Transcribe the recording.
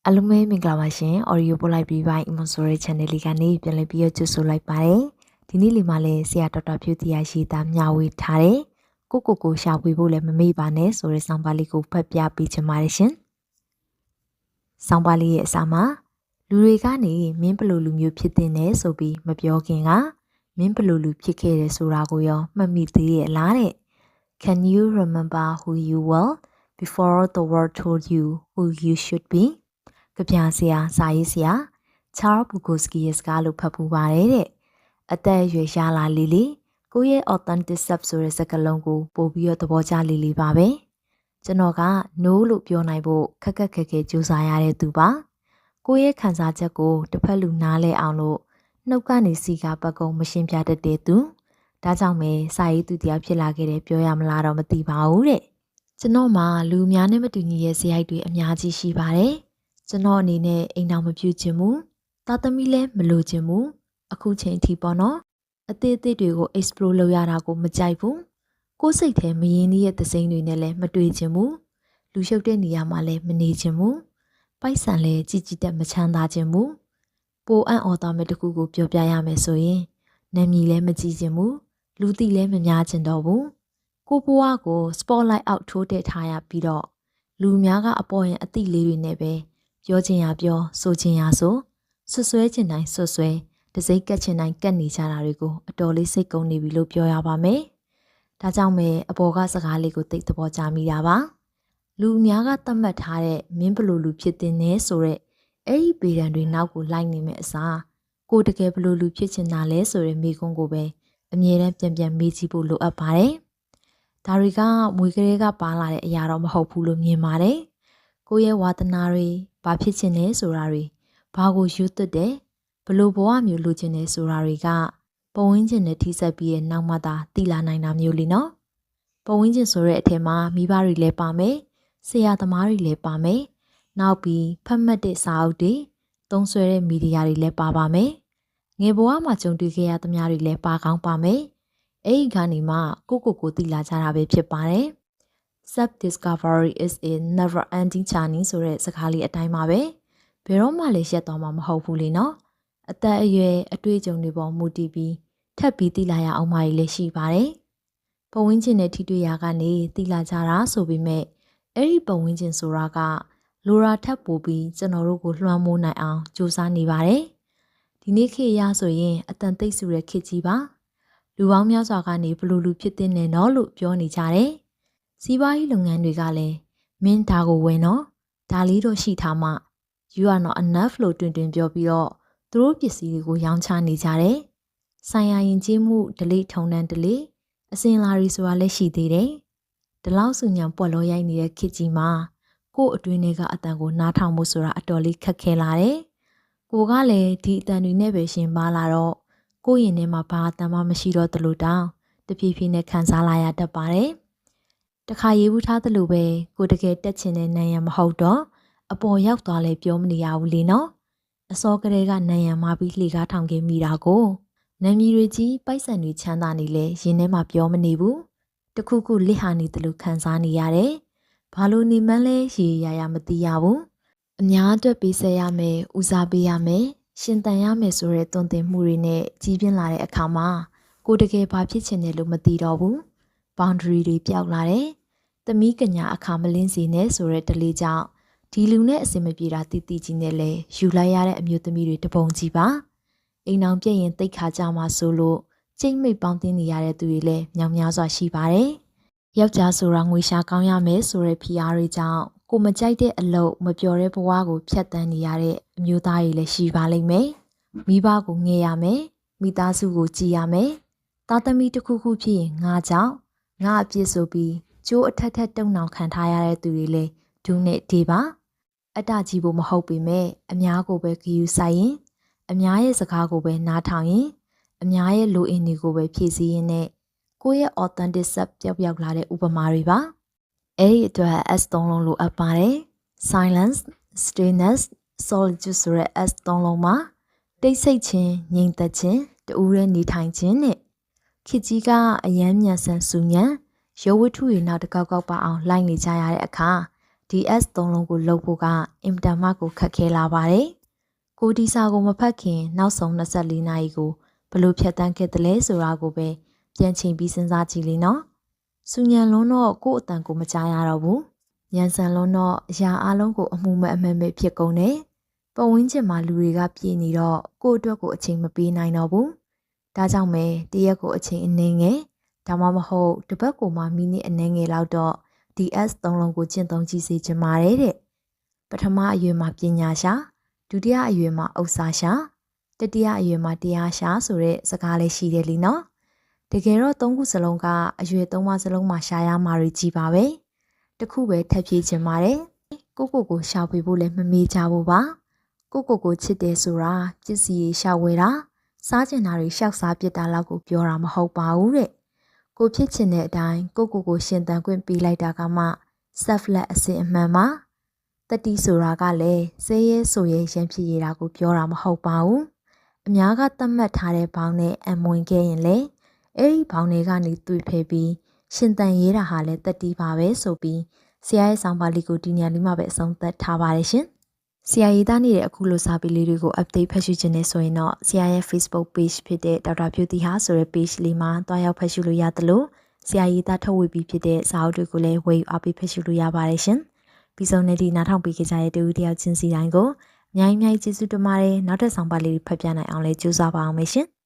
အားလုံးပဲမင်္ဂလာပါရှင် Audio ပို့လိုက်ပြီးပိုင်း Imo ဆိုတဲ့ channel လေးကနေပြန်လည်ပြီးကြိုဆိုလိုက်ပါတယ်ဒီနေ့လေးမှာလည်းဆရာတော်တော်ဖြူတရားရှိတာမျှဝေထားတယ်ကိုရှာဖွေဖို့လည်းမမေ့ပါနဲ့ဆိုတဲ့ဆောင်းပါးလေးကိုဖတ်ပြပေးချင်ပါတယ်ရှင်ဆောင်းပါးလေးရဲ့အစမှာလူတွေကနေမင်းဘလို့လူမျိုးဖြစ်တဲ့နဲ့ဆိုပြီးမပြောခင်ကမင်းဘလို့လူဖြစ်ခဲ့တယ်ဆိုတာကိုရောမှတ်မိသေးရဲ့လားတဲ့ Can you remember who you were before the world told you who you should beကပြဆရာစာရေးဆရာချားဘူကိုစကီရဲ့စကားလို့ဖတ်ပူပါတယ်တဲ့အသက်အရွယ်ရလာလေးကိုယ့်ရဲ့ authentic self ဆိုတဲ့စကားလုံးကိုပို့ပြီးတော့သဘောကျလေးပါပဲကျွန်တော်က no လို့ပြောနိုင်ဖို့ခက်ခဲကြိုးစားရတဲ့သူပါကိုယ့်ရဲ့ခံစားချက်ကိုတစ်ဖက်လူနားလဲအောင်လို့နှုတ်ကနေစီကပတ်ကုံမရှင်းပြတတ်တဲ့သူဒါကြောင့်ပဲစာရေးသူတရားဖြစ်လာခဲ့တယ်ပြောရမလားတော့မသိပါဘူးတဲ့ကျွန်တော်မှလူများနဲ့မတူညီရဲ့ဇယိုက်တွေအများကြီးရှိပါတယ်ကျွန်တော်အနေနဲ့အိမ်တော်မပြူခြင်းမူသားသမီးလည်းမလိုခြင်းမူအခုချိန်အထိပေါ့နော်အသေးတွေကို explore လုပ်ရတာကိုမကြိုက်ဘူးကိုယ်စိတ်ထဲမရင်းနှီးရဲ့သစိမ်းတွေနဲ့လည်းမတွေ့ခြင်းမူလူရှုပ်တဲ့နေရာမှာလည်းမနေခြင်းမူပိုက်ဆံလည်းကြီးတက်မချမ်းသာခြင်းမူပိုအံ့ဩသွားမဲ့တခုကိုပြောပြရမယ်ဆိုရင်နာမည်လည်းမကြည့်ခြင်းမူလူသိလည်းမများခြင်းတော့ဘူးကိုဘွားကို spotlight out ထိုးတက်ထားရပြီးတော့လူများကအပေါ်ရင်အသည့်လေးတွေနဲ့ပဲပြောချင်ရပြောဆိုချင်ရဆိုဆွဆွဲချင်တိုင်းဆွဆွဲတစိမ့်ကက်ချင်တိုင်းကက်နေကြတာတွေကိုအတော်လေးစိတ်ကုန်းနေပြီလို့ပြောရပါမယ်။ဒါကြောင့်ပဲအပေါ်ကစကားလေးကိုသိသဘောကျမိတာပါ။လူအများကသတ်မှတ်ထားတဲ့မင်းဘလို့လူဖြစ်တဲ့နဲဆိုတဲ့အဲ့ဒီပေဒံတွေနောက်ကိုလိုက်နေမဲ့အစားကိုတကယ်ဘလို့လူဖြစ်ချင်တာလဲဆိုတဲ့မိကုန်းကိုပဲအမြဲတမ်းပြန်မေးကြည့်ဖို့လိုအပ်ပါတယ်။ဒါတွေကမွေကလေးကပါလာတဲ့အရာတော့မဟုတ်ဘူးလို့မြင်ပါတယ်။ကိုယ့်ရဲ့ဝါသနာတွေဘာဖြစ်ချင်လဲဆိုတာတွေဘာကိုယူသွတ်တယ်ဘလို့ဘဝမျိုးလိုချင်တယ်ဆိုတာတွေကပုံဝင်းကျင်နဲ့ထိစပ်ပြီးရဲ့နောက်မှသာသိလာနိုင်တာမျိုးလीနော်ပုံဝင်းကျင်ဆိုတဲ့အထက်မှာမိဘတွေလည်းပါမယ်ဆရာသမားတွေလည်းပါမယ်နောက်ပြီးဖတ်မှတ်တဲ့စာအုပ်တွေသုံးဆွဲတဲ့မီဒီယာတွေလည်းပါမယ်ငယ်ဘဝမှာကြုံတွေ့ခဲ့ရသမျှတွေလည်းပါကောင်းပါမယ်အဲ့ဒီကနေမှကိုသိလာကြတာပဲဖြစ်ပါတယ်Self discovery is a never ending journey ဆိုတဲ့စကားလေးအတိုင်းပါပဲဘယ်တော့မှလည်းရက်သွားမှာမဟုတ်ဘူးလေနော်အသက်အရွယ်အတွေ့အကြုံတွေပေါ်မူတည်ပြီးထပ်ပြီးသိလာရအောင်မှလည်းရှိပါတယ်ပုံဝင်းကျင်နဲ့ထိတွေ့ရာကနေသိလာကြတာဆိုပေမဲ့အဲ့ဒီပုံဝင်းကျင်ဆိုတာကလိုရာထပ်ပို့ပြီးကျွန်တော်တို့ကိုလွှမ်းမိုးနိုင်အောင်စူးစမ်းနေပါတယ်ဒီနေ့ခေတ်ရဆိုရင်အတန်သိပ်စုတဲ့ခေတ်ကြီးပါလူပေါင်းများစွာကနေဘလို့လူဖြစ်တဲ့နဲ့နော်လို့ပြောနေကြတယ်စီးပွားရေးလုပ်ငန်းတွေကလည်းမင်းဒါကိုဝင်တော့ဒါလေးတော့ရှိထားမှ you are not enough လို့တွင်ပြောပြီးတော့သူတို့ပစ္စည်းတွေကိုရောင်းချနေကြတယ်။ဆိုင်ရာယဉ်ကျေးမှုဒလိထုံတန်းဒလိအစင်လာရီဆိုတာလည်းရှိသေးတယ်။ဒီလောက်စုညံပွက်လောရိုက်နေတဲ့ခေတ်ကြီးမှာကို့အတွင်းတွေကအတန်ကိုနားထောင်မှုဆိုတာအတော်လေးခက်ခဲလာတယ်။ကိုကလည်းဒီအတန်တွေနဲ့ပဲရှင်ပါလာတော့ကိုယ့်ရင်ထဲမှာဘာအတန်မှမရှိတော့သလိုတောင်တဖြည်းဖြည်းနဲ့ခံစားလာရတတ်ပါတယ်။တခါရေးဘူးထားသလိုပဲကိုတကယ်တက်ချင်တဲ့နံရံမဟုတ်တော့အပေါ်ရောက်သွားလဲပြောမနေရဘူးလေနော်အစောကလေးကနံရံမပြီးလှေကားထောင်ခဲ့မိတာကိုနံမြီတွေကြီးပိုက်ဆံတွေချမ်းသာနေလဲရင်ထဲမှာပြောမနေဘူးတခုခုလစ်ဟာနေတယ်လို့ခံစားနေရတယ်ဘာလို့နေမှန်းလဲရေရမသိရဘူးအများအတွက်ပေးဆက်ရမယ်ဦးစားပေးရမယ်ရှင်တန်ရမယ်ဆိုတဲ့သွန်သင်မှုတွေနဲ့ကြီးပြင်းလာတဲ့အခါမှာကိုတကယ်ဘာဖြစ်ချင်တယ်လို့မသိတော့ဘူး boundary တွေပျောက်လာတယ်သမီးကညာအခါမလင်းစီနဲ့ဆိုတဲ့တလေးကြောင့်ဒီလူနဲ့အစင်မပြေတာတီတီကြီးနဲ့လဲယူလိုက်ရတဲ့အမျိုးသမီးတွေတပုံကြီးပါအိမ်အောင်ပြည့်ရင်တိတ်ခါကြမှာဆိုလို့ကျိတ်မိတ်ပေါင်းတင်းနေရတဲ့သူတွေလည်းမြောင်များစွာရှိပါတယ်ယောက်ျားဆိုတာငွေရှာကောင်းရမယ်ဆိုတဲ့ဖိအားတွေကြောင့်ကိုမကြိုက်တဲ့အလုပ်မပျော်တဲ့ဘဝကိုဖျက်ဆီးနေရတဲ့အမျိုးသားတွေလည်းရှိပါလိမ့်မယ်မိဘကိုငဲရမယ်မိသားစုကိုကြည်ရမယ်သားသမီးတစ်ခုခုဖြစ်ရင်ငါကြောင့်ငါအပြစ်ဆိုပြီးကျိုးအထက်တုံနှောင်ခံထားရတဲ့သူတွေလည်းဒုနဲ့ဒီပါအတကြီးဖို့မဟုတ်ပေမဲ့အများကိုပဲဂယူဆိုင်ရင်အများရဲ့စကားကိုပဲနားထောင်ရင်အများရဲ့လိုအင်တွေကိုပဲဖြည့်ဆည်းရင်းနဲ့ကိုယ့်ရဲ့ authentic self ပျောက်လာတဲ့ဥပမာတွေပါအဲ့ဒီအတွက် S သုံးလုံးလိုအပ်ပါတယ် silence stillness solitude ဆိုတဲ့ S သုံးလုံးမှာတိတ်ဆိတ်ခြင်းငြိမ်သက်ခြင်းတူးရဲနေထိုင်ခြင်းနဲ့ခေတ်ကြီးကအယမ်းမြန်ဆန်ဆူညံရုပ်ဝတ္ထုတွေနောက်တစ်ကောက်ပါအောင်လိုက်နေကြရတဲ့အခါ DS သုံးလုံးကိုလုပ်ဖို့ကအင်တာမတ်ကိုခက်ခဲလာပါတယ်။ကိုဒီစာကိုမဖတ်ခင်နောက်ဆုံး24နာရီကိုဘလို့ဖြတ်တန်းခဲ့တယ်လဲဆိုတာကိုပဲပြန်ချိန်ပြီးစဉ်းစားကြည့်လေနော်။စူညံလုံးတော့ကို့အတန်ကိုမကြားရတော့ဘူး။ညံဆန်လုံးတော့အရာအလုံးကိုအမှုမဲ့အမှန်ပဲဖြစ်ကုန်တယ်။ပတ်ဝန်းကျင်မှာလူတွေကပြည့်နေတော့ကို့အတွက်ကိုအချိန်မပေးနိုင်တော့ဘူး။ဒါကြောင့်ပဲတရက်ကိုအချိန်အနည်းငယ်ဒါမှမဟုတ်တစ်ပတ်ကိုမှမိနစ်အနည်းငယ်လောက်တော့ DS သုံးလုံးကိုကျင့်သုံးကြည့်စေချင်ပါတယ်တဲ့။ပထမအရွယ်မှာပညာရှာဒုတိယအရွယ်မှာဥစ္စာရှာတတိယအရွယ်မှာတရားရှာဆိုတဲ့စကားလေးရှိတယ်လीနော်။တကယ်တော့သုံးခုစလုံးကအရွယ်သုံးပါးစလုံးမှာရှာရမှာတွေကြီးပါပဲ။တစ်ခုပဲထပ်ဖြည့်ချင်ပါတယ်။ကိုရှာဖွေဖို့လည်းမမေ့ကြဘူးပါ။ကိုချစ်တယ်ဆိုတာပစ္စည်းရေးရှာဝယ်တာစားကျင်တာတွေရှောက်စားပစ်တာလောက်ကိုပြောတာမဟုတ်ပါဘူးတဲ့။ကိုဖြစ်ချင်တဲ့အတိုင်းကိုရှင်သန်ခွင့်ပေးလိုက်တာကမှ self-led အစစ်အမှန်ပါတတိဆိုတာကလည်းစေးရဲဆိုရဲရန်ဖြစ်ရတာကိုပြောတာမဟုတ်ပါဘူးအများကသတ်မှတ်ထားတဲ့ဘောင်းနဲ့အမွင်ခဲ့ရင်လေအဲ့ဒီဘောင်းတွေကနေတွေ့ဖယ်ပြီးရှင်သန်ရေးတာဟာလည်းတတိပါပဲဆိုပြီးဆရာရဲ့ဆောင်းပါးလေးကိုဒီညလေးမှာပဲအဆုံးသတ်ထားပါတယ်ရှင်ဆရာရေးသားနေတဲ့အခုလိုစာပေလေးတွေကို update ဖတ်ရှုခြင်းနဲ့ဆိုရင်တော့ဆရာရဲ့ Facebook page ဖြစ်တဲ့ဒေါက်တာဖြူတီဟာဆိုတဲ့ page လေးမှာတွားရောက်ဖတ်ရှုလို့ရတယ်လို့ဆရာရေးသားထုတ်ဝေပြီးဖြစ်တဲ့စာအုပ်တွေကိုလည်းဝယ်ယူအားပေးဖတ်ရှုလို့ရပါတယ်ရှင်။ပြီးဆုံးတဲ့ဒီနားထောင်ပေးကြတဲ့တူတယောက်ချင်းစီတိုင်းကိုအများကြီးကျေးဇူးတင်ပါတယ်။နောက်ထပ်ဆောင်ပါလေးတွေဖတ်ပြနိုင်အောင်လည်းကြိုးစားပါအောင်ရှင်။